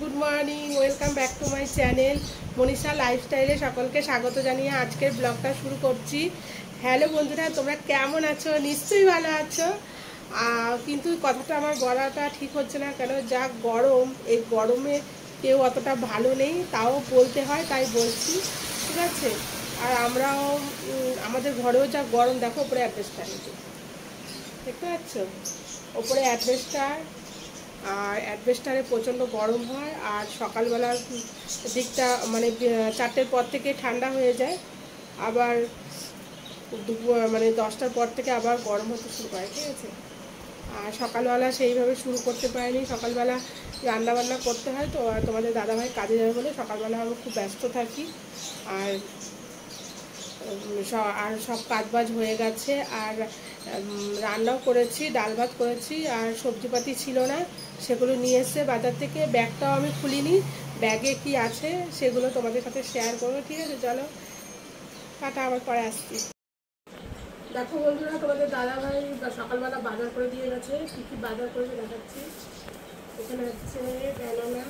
Good morning, welcome back to my channel Manisha লাইফস্টাইলে সকলকে স্বাগত জানিয়ে আজকের ব্লগটা শুরু করছি। হ্যালো বন্ধুরা, তোমরা কেমন আছো? নিশ্চয়ই ভালো আছো। কিন্তু কথাটা আমার বলাটা ঠিক হচ্ছে না, কেন যা গরম, এই গরমে কেউ অতটা ভালো নেই, তাও বলতে হয়, তাই বলছি, ঠিক আছে। আর আমরাও আমাদের ঘরেও যা গরম, দেখো ওপরে অ্যাডভেস্টার, দেখতে পাচ্ছ ওপরে অ্যাডভেস্টার, আর অ্যাডভেস্টারে প্রচণ্ড গরম হয়। আর সকালবেলার দিকটা মানে 4টের পর থেকে ঠান্ডা হয়ে যায়, আবার মানে 10টার পর থেকে আবার গরম হতে শুরু করে, ঠিক আছে। আর সকালবেলা সেইভাবে শুরু করতে পারিনি, সকালবেলা রান্নাবান্না করতে হয় তো, আর তোমাদের দাদাভাই কাজে যাবে বলে সকালবেলা আমরা খুব ব্যস্ত থাকি। আর সব কাজবাজ হয়ে গেছে, আর রান্নাও করেছি, ডাল ভাত করেছি, আর সবজিপাতি ছিল না, সেগুলো নিয়ে এসে বাজার থেকে। ব্যাগটাও আমি খুলিনি, ব্যাগে কি আছে সেগুলো তোমাদের সাথে শেয়ার করবো, ঠিক আছে। চলো টাটা, আবার পরে আসছি। দেখো বন্ধুরা, তোমাদের দাদাভাই সকালবেলা বাজার করে দিয়ে গেছে। কী কী বাজার করেছে দেখাচ্ছি। এখানে হচ্ছে ব্যানানা,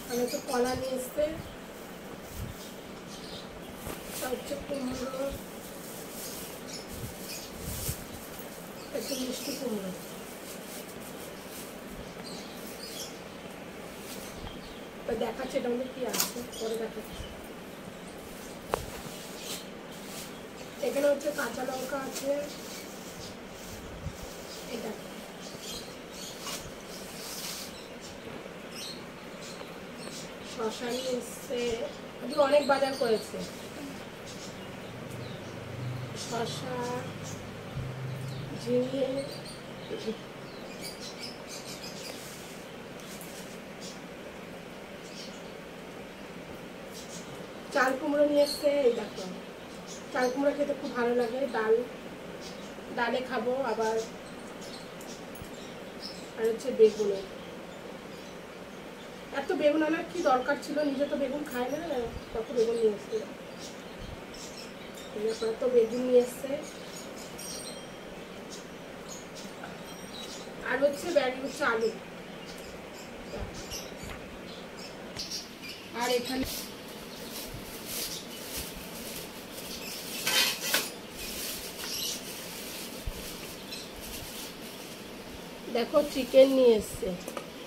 আর হচ্ছে কলা নিয়ে এসছে, হচ্ছে কুমড়ো, একটু মিষ্টি কুমড়ো, দেখাচ্ছে এটা মধ্যে কি আছে, পরে দেখাচ্ছি। এখানে হচ্ছে কাঁচা লঙ্কা আছে, এটা শশা নিয়ে এসছে, আজকে অনেক বাজার করেছে। শশা, ঝিঙে, চাল কুমড়ো নিয়ে এসছে। এই দেখো, চাল কুমড়ো খেতে খুব ভালো লাগে, ডালে খাবো আবার। আর হচ্ছে বেগুন, এত বেগুন আনার কি দরকার ছিল, নিজে তো বেগুন খায় না, কত বেগুন নিয়ে এসছে। এত বেগুন নিয়ে এসছে। আর হচ্ছে ব্যাগে হচ্ছে আলু। আর এখানে দেখো চিকেন নিয়ে এসছে,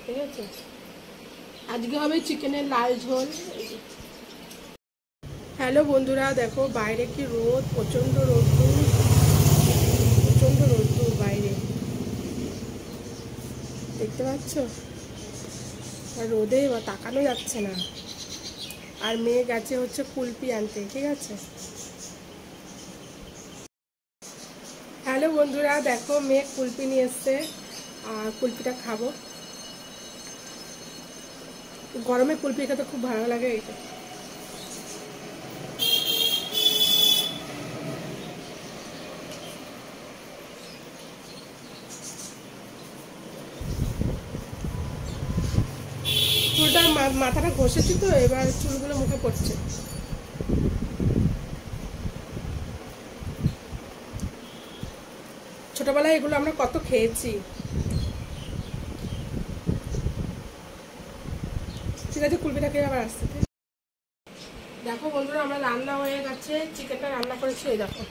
ঠিক আছে। আজকে হবে চিকেনের লাল ঝোল। হ্যালো বন্ধুরা, দেখো বাইরে কি রোদ, প্রচণ্ড রোদ্দুর, প্রচণ্ড রোদ্দুর বাইরে, দেখতে পাচ্ছ। আর রোদে তাকানো যাচ্ছে না। আর মেয়ে গেছে হচ্ছে কুলপি আনতে, ঠিক আছে। হ্যালো বন্ধুরা, দেখো মেয়ে কুলপি নিয়ে এসছে, আর কুলপিটা খাবো। গরমে কুলপি খেতে খুব ভালো লাগে। এইটা চুলটা মাথাটা ঘষেছি তো, এবার চুলগুলো মুখে পড়ছে। ছোটবেলায় এগুলো আমরা কত খেয়েছি, ঠিক আছে। কুলপিটা খেয়ে আবার আসছে। দেখো বন্ধুরা, আমরা রান্না হয়ে গেছে, চিকেনটা রান্না করেছি। এই দেখো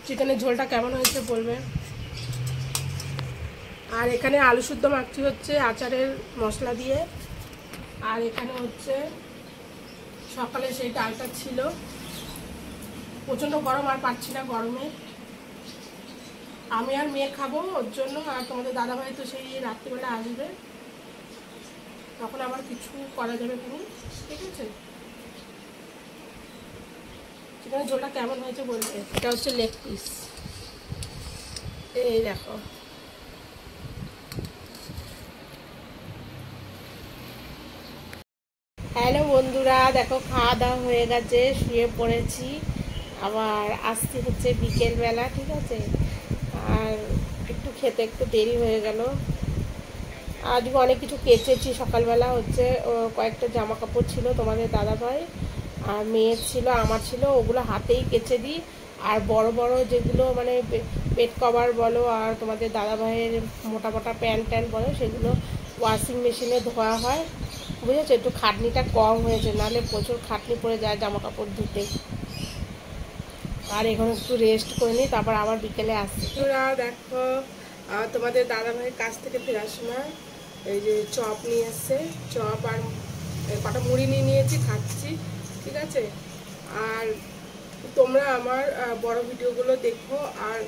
চিকেনের ঝোলটা কেমন হয়েছে বলবে। আর এখানে আলু শুদ্ধ মাখছি হচ্ছে আচারের মশলা দিয়ে। আর এখানে হচ্ছে সকালে সেই ডালটা ছিল, প্রচণ্ড গরম, আর পাচ্ছি না গরমে। আমি আর মেয়ে খাবো ওর জন্য, আর তোমাদের দাদাভাই তো সেই রাত্রিবেলা আসবে, তখন আবার কিছু করা যাবে তুমি, ঠিক আছে। চিকেনের ঝোলটা কেমন হয়েছে বলবে। এটা হচ্ছে লেগ পিস, এই দেখো। হ্যালো বন্ধুরা, দেখো খাওয়া দাওয়া হয়ে গেছে, শুয়ে পড়েছি। আবার আসতে হচ্ছে বিকেলবেলা, ঠিক আছে। আর একটু খেতে একটু দেরি হয়ে গেল। আজকে অনেক কিছু কেচেছি সকালবেলা, হচ্ছে কয়েকটা জামা কাপড় ছিল তোমাদের দাদাভাই আর মেয়ের ছিল, আমার ছিল, ওগুলো হাতেই কেচে দিই। আর বড় বড় যেগুলো মানে বেড কভার বলো, আর তোমাদের দাদাভাইয়ের মোটা মোটা প্যান্ট ট্যান্ট বলো, সেগুলো ওয়াশিং মেশিনে ধোয়া হয়, বুঝেছো? একটু খাটনিটা কম হয়েছে, নাহলে প্রচুর খাটনি পড়ে যায় জামা কাপড় ধুতে। আর এখন একটু রেস্ট করে নিই, তারপর আবার বিকেলে আসছি। তোরা দেখো তোমাদের দাদাভাইয়ের কাছ থেকে ফেরার সময় এই যে চপ নিয়ে এসছে, চপ আর কটা মুড়ি নিয়ে নিয়েছি, খাচ্ছি, ঠিক আছে? আর তোমরা আমার বড় ভিডিওগুলো দেখো আর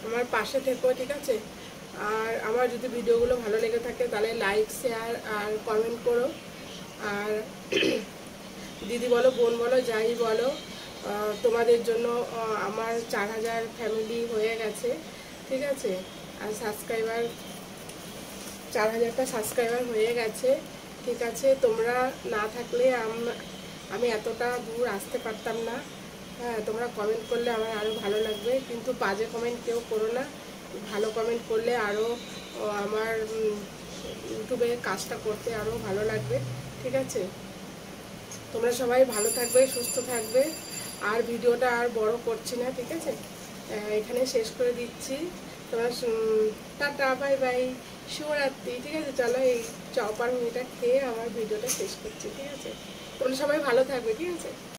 আমার পাশে থেকো, ঠিক আছে? আর আমার যদি ভিডিওগুলো ভালো লেগে থাকে তাহলে লাইক, শেয়ার আর কমেন্ট করো। আর দিদি বলো, বোন বলো, যাই বলো, তোমাদের জন্য আমার 4000 ফ্যামিলি হয়ে গেছে, ঠিক আছে? আর সাবস্ক্রাইবার 4000টা সাবস্ক্রাইবার হয়ে গেছে, ঠিক আছে? তোমরা না থাকলে আমি এতটা দূর আসতে পারতাম না। হ্যাঁ, তোমরা কমেন্ট করলে আমার আরও ভালো লাগবে, কিন্তু বাজে কমেন্ট কেউ করো না। ভালো কমেন্ট করলে আরও আমার ইউটিউবে কাজটা করতে আরও ভালো লাগবে, ঠিক আছে? তোমরা সবাই ভালো থাকবে, সুস্থ থাকবে। আর ভিডিওটা আর বড় করছি না, ঠিক আছে? এখানে শেষ করে দিচ্ছি। তোমরা টাটা, বাই বাই, শুভরাত্রি, ঠিক আছে? চলো এই চপ আর মুড়িটা খেয়ে আমার ভিডিওটা শেষ করছি, ঠিক আছে? তোমরা সবাই ভালো থাকবে, ঠিক আছে?